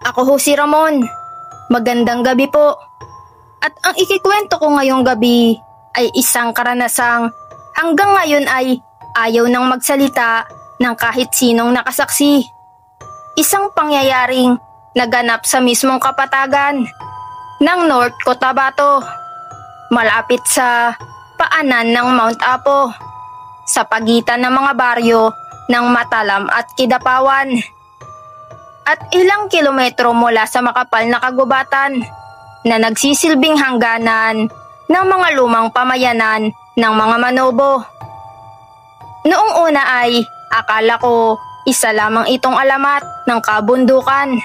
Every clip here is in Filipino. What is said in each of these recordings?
Ako ho si Ramon. Magandang gabi po. At ang ikikwento ko ngayong gabi ay isang karanasang hanggang ngayon ay ayaw nang magsalita ng kahit sinong nakasaksi. Isang pangyayaring naganap sa mismong kapatagan ng North Cotabato, malapit sa paanan ng Mount Apo, sa pagitan ng mga baryo ng Matalam at Kidapawan, at ilang kilometro mula sa makapal na kagubatan na nagsisilbing hangganan ng mga lumang pamayanan ng mga Manobo. Noong una ay akala ko isa lamang itong alamat ng kabundukan.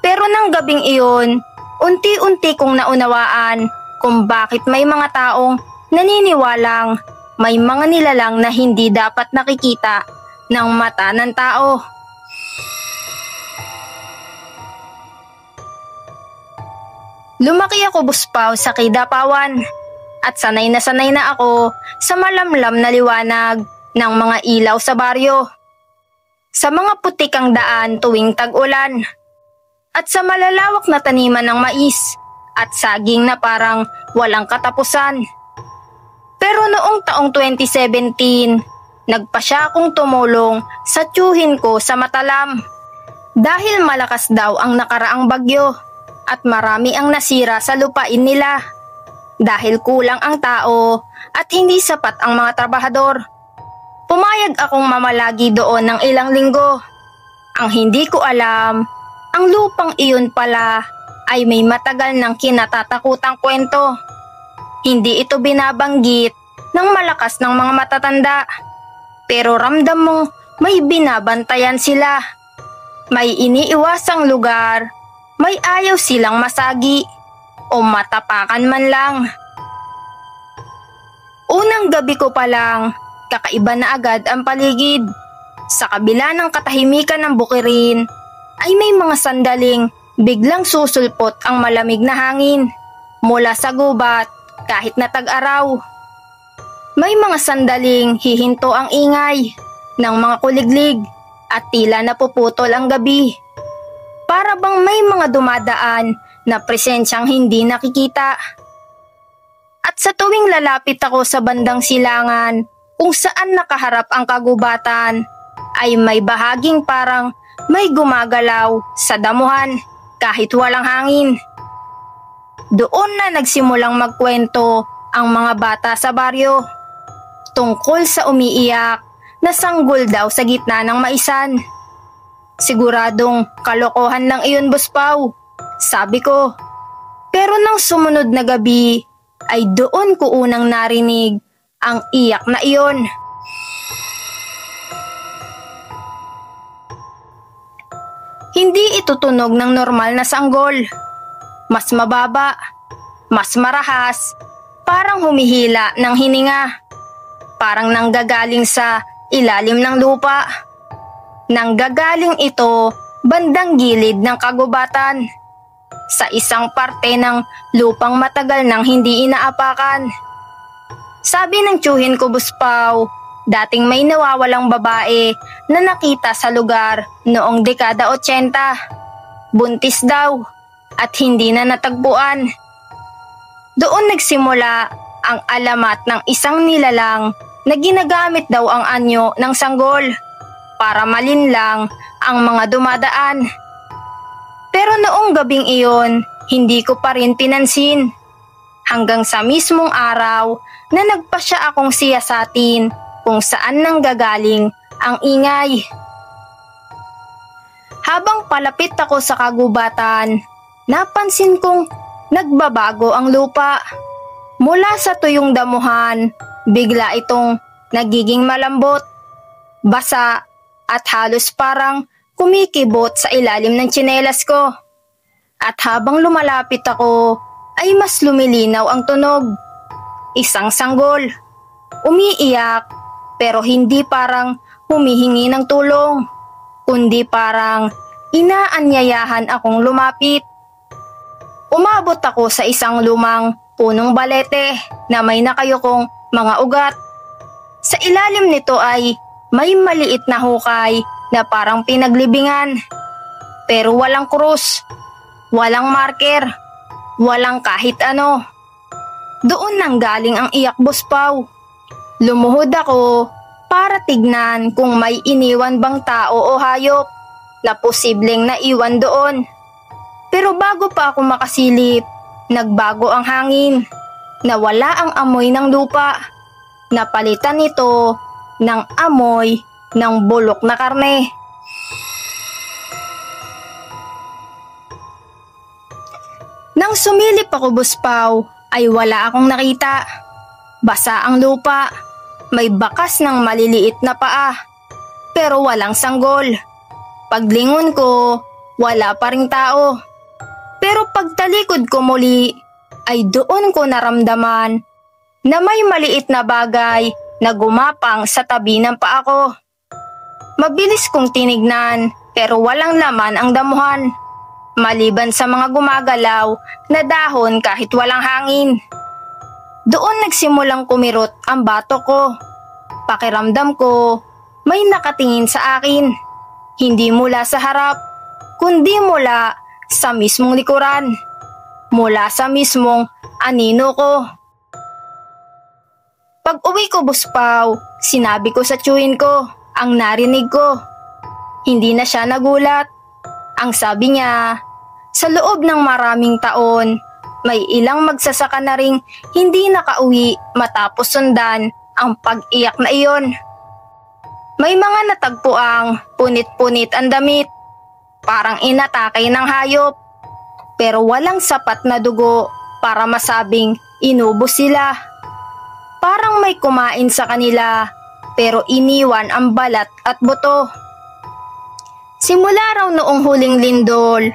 Pero nang gabing iyon, unti-unti kong naunawaan kung bakit may mga taong naniniwalang may mga nilalang na hindi dapat nakikita ng mata ng tao. Lumaki ako buspaw sa Kidapawan at sanay na ako sa malamlam na liwanag ng mga ilaw sa baryo, sa mga putikang daan tuwing tag-ulan, at sa malalawak na taniman ng mais at saging na parang walang katapusan. Pero noong taong 2017, nagpasya akong tumulong sa tiyuhin ko sa Matalam dahil malakas daw ang nakaraang bagyo at marami ang nasira sa lupain nila dahil kulang ang tao at hindi sapat ang mga trabahador. Pumayag akong mamalagi doon ng ilang linggo. Ang hindi ko alam, ang lupang iyon pala ay may matagal ng kinatatakutang kwento. Hindi ito binabanggit ng malakas ng mga matatanda, pero ramdam mong may binabantayan sila. May iniiwasang lugar, may ayaw silang masagi o matapakan man lang. Unang gabi ko pa lang, kakaiba na agad ang paligid. Sa kabila ng katahimikan ng bukirin, ay may mga sandaling biglang susulpot ang malamig na hangin mula sa gubat kahit na tag-araw. May mga sandaling hihinto ang ingay ng mga kuliglig at tila napuputol ang gabi. Para bang may mga dumadaan na presensyang hindi nakikita. At sa tuwing lalapit ako sa bandang silangan kung saan nakaharap ang kagubatan, ay may bahaging parang may gumagalaw sa damuhan kahit walang hangin. Doon na nagsimulang magkwento ang mga bata sa baryo tungkol sa umiiyak na sanggol daw sa gitna ng maisan. Siguradong kalokohan lang iyon, Buspaw, sabi ko. Pero nang sumunod na gabi ay doon ko unang narinig ang iyak na iyon. Hindi ito tunog ng normal na sanggol. Mas mababa, mas marahas, parang humihila ng hininga. Parang nanggagaling sa ilalim ng lupa. Nanggagaling ito bandang gilid ng kagubatan, sa isang parte ng lupang matagal nang hindi inaapakan. Sabi ng tiyuhin ko, Buspaw, dating may nawawalang babae na nakita sa lugar noong dekada 80. Buntis daw at hindi na natagpuan. Doon nagsimula ang alamat ng isang nilalang na ginagamit daw ang anyo ng sanggol para malinlang ang mga dumadaan. Pero noong gabing iyon, hindi ko pa rin pinansin. Hanggang sa mismong araw na nagpasya akong siyasatin kung saan nanggagaling ang ingay. Habang palapit ako sa kagubatan, napansin kong nagbabago ang lupa. Mula sa tuyong damuhan, bigla itong nagiging malambot, basa, at halos parang kumikibot sa ilalim ng tsinelas ko. At habang lumalapit ako, ay mas lumilinaw ang tunog. Isang sanggol. Umiiyak, pero hindi parang humihingi ng tulong, kundi parang inaanyayahan akong lumapit. Umabot ako sa isang lumang punong balete na may nakayukong mga ugat. Sa ilalim nito ay may maliit na hukay na parang pinaglibingan. Pero walang krus, walang marker, walang kahit ano. Doon nanggaling ang iyak, Boss Pao. Lumuhod ako para tignan kung may iniwan bang tao o hayop na posibleng naiwan doon. Pero bago pa ako makasilip, nagbago ang hangin. Nawala ang amoy ng lupa. Napalitan ito ng amoy ng bulok na karne. Nang sumilip ako, Boss Pao, ay wala akong nakita. Basa ang lupa. May bakas ng maliliit na paa, pero walang sanggol. Paglingon ko, wala pa ring tao. Pero pagtalikod ko muli, ay doon ko naramdaman na may maliit na bagay na gumapang sa tabi ng paa ko. Mabilis kong tinignan, pero walang laman ang damuhan, maliban sa mga gumagalaw na dahon kahit walang hangin. Doon nagsimulang kumirot ang batok ko. Pakiramdam ko, may nakatingin sa akin. Hindi mula sa harap, kundi mula sa mismong likuran. Mula sa mismong anino ko. Pag uwi ko, Boss Pao, sinabi ko sa tiyuhin ko ang narinig ko. Hindi na siya nagulat. Ang sabi niya, sa loob ng maraming taon, may ilang magsasaka na ring hindi nakauwi matapos sundan ang pag-iyak na iyon. May mga natagpuang punit-punit ang damit, parang inatake ng hayop, pero walang sapat na dugo para masabing inubos sila. Parang may kumain sa kanila, pero iniwan ang balat at buto. Simula raw noong huling lindol,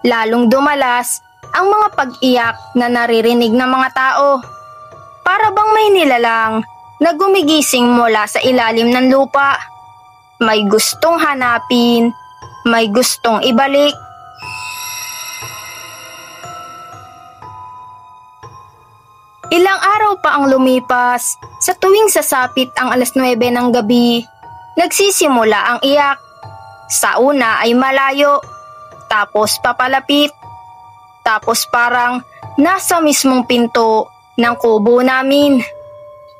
lalong dumalas ang mga pag-iyak na naririnig ng mga tao. Para bang may nilalang na gumigising mula sa ilalim ng lupa. May gustong hanapin, may gustong ibalik. Ilang araw pa ang lumipas, sa tuwing sasapit ang 9:00 ng gabi, nagsisimula ang iyak. Sa una ay malayo, tapos papalapit. Tapos parang nasa mismong pinto ng kubo namin.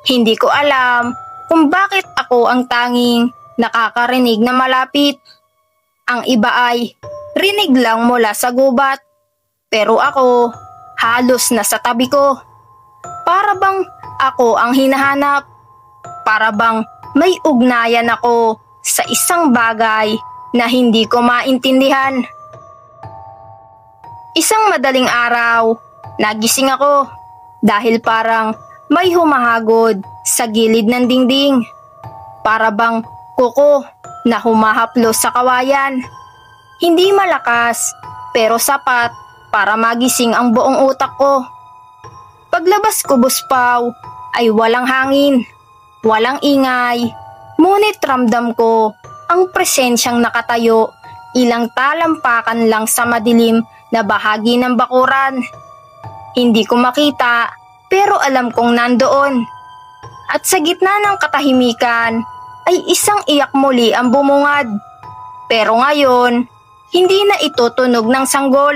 Hindi ko alam kung bakit ako ang tanging nakakarinig na malapit. Ang iba ay rinig lang mula sa gubat. Pero ako halos nasa tabi ko. Para bang ako ang hinahanap. Para bang may ugnayan ako sa isang bagay na hindi ko maintindihan. Isang madaling araw, nagising ako dahil parang may humahagod sa gilid ng dingding. Para bang kuko na humahaplos sa kawayan. Hindi malakas pero sapat para magising ang buong utak ko. Paglabas ko, Boss Pao, ay walang hangin, walang ingay. Ngunit ramdam ko ang presensyang nakatayo ilang talampakan lang sa madilim na bahagi ng bakuran. Hindi ko makita pero alam kong nandoon. At sa gitna ng katahimikan ay isang iyak muli ang bumungad. Pero ngayon, hindi na ito tunog ng sanggol.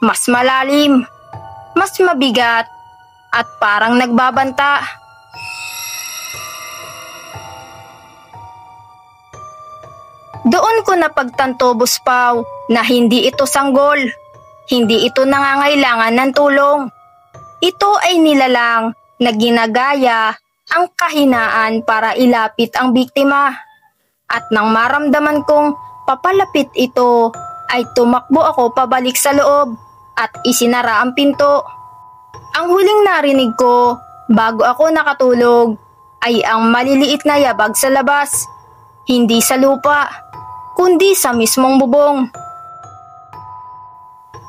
Mas malalim, mas mabigat at parang nagbabanta. Doon ko napagtanto, Boss Pao, na hindi ito sanggol. Hindi ito nangangailangan ng tulong. Ito ay nilalang na ginagaya ang kahinaan para ilapit ang biktima. At nang maramdaman kong papalapit ito, ay tumakbo ako pabalik sa loob at isinara ang pinto. Ang huling narinig ko bago ako nakatulog ay ang maliliit na yabag sa labas. Hindi sa lupa, kundi sa mismong bubong.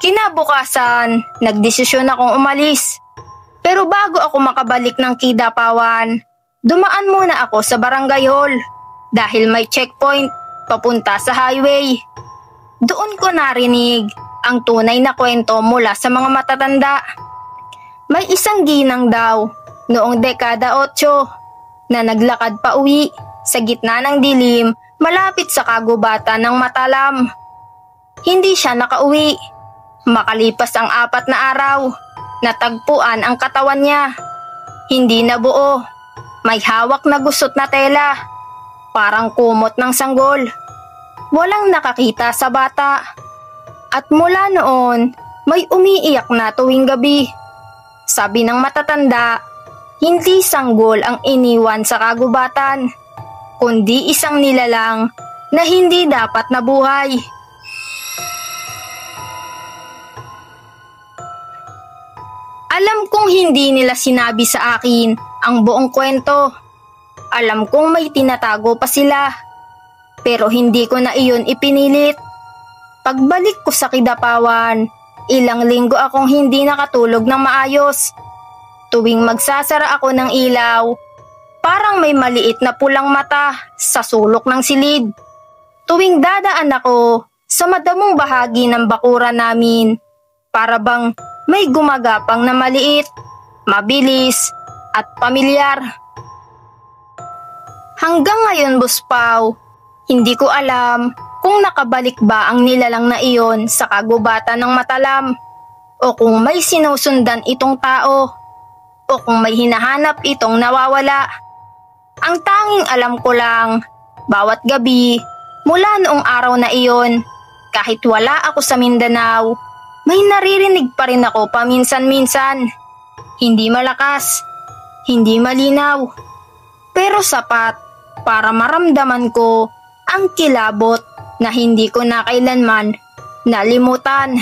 Kinabukasan, nagdesisyon akong umalis. Pero bago ako makabalik ng Kidapawan, dumaan muna ako sa barangay hall dahil may checkpoint papunta sa highway. Doon ko narinig ang tunay na kwento mula sa mga matatanda. May isang ginang daw noong dekada 8 na naglakad pa uwi sa gitna ng dilim malapit sa kagubatan ng Matalam. Hindi siya nakauwi. Makalipas ang 4 na araw, natagpuan ang katawan niya. Hindi na buo. May hawak na gusot na tela. Parang kumot ng sanggol. Walang nakakita sa bata. At mula noon, may umiiyak na tuwing gabi. Sabi ng matatanda, hindi sanggol ang iniwan sa kagubatan, kundi isang nilalang na hindi dapat nabuhay. Alam kong hindi nila sinabi sa akin ang buong kwento. Alam kong may tinatago pa sila. Pero hindi ko na iyon ipinilit. Pagbalik ko sa Kidapawan, ilang linggo akong hindi nakatulog ng maayos. Tuwing magsasara ako ng ilaw, parang may maliit na pulang mata sa sulok ng silid. Tuwing dadaan ako sa madamong bahagi ng bakuran namin, para bang may gumagapang na maliit, mabilis at pamilyar. Hanggang ngayon, Boss Pao, hindi ko alam kung nakabalik ba ang nilalang na iyon sa kagubatan ng Matalam, o kung may sinusundan itong tao, o kung may hinahanap itong nawawala. Ang tanging alam ko lang, bawat gabi mula noong araw na iyon, kahit wala ako sa Mindanao, may naririnig pa rin ako paminsan-minsan. Hindi malakas, hindi malinaw, pero sapat para maramdaman ko ang kilabot na hindi ko na kailanman nalimutan.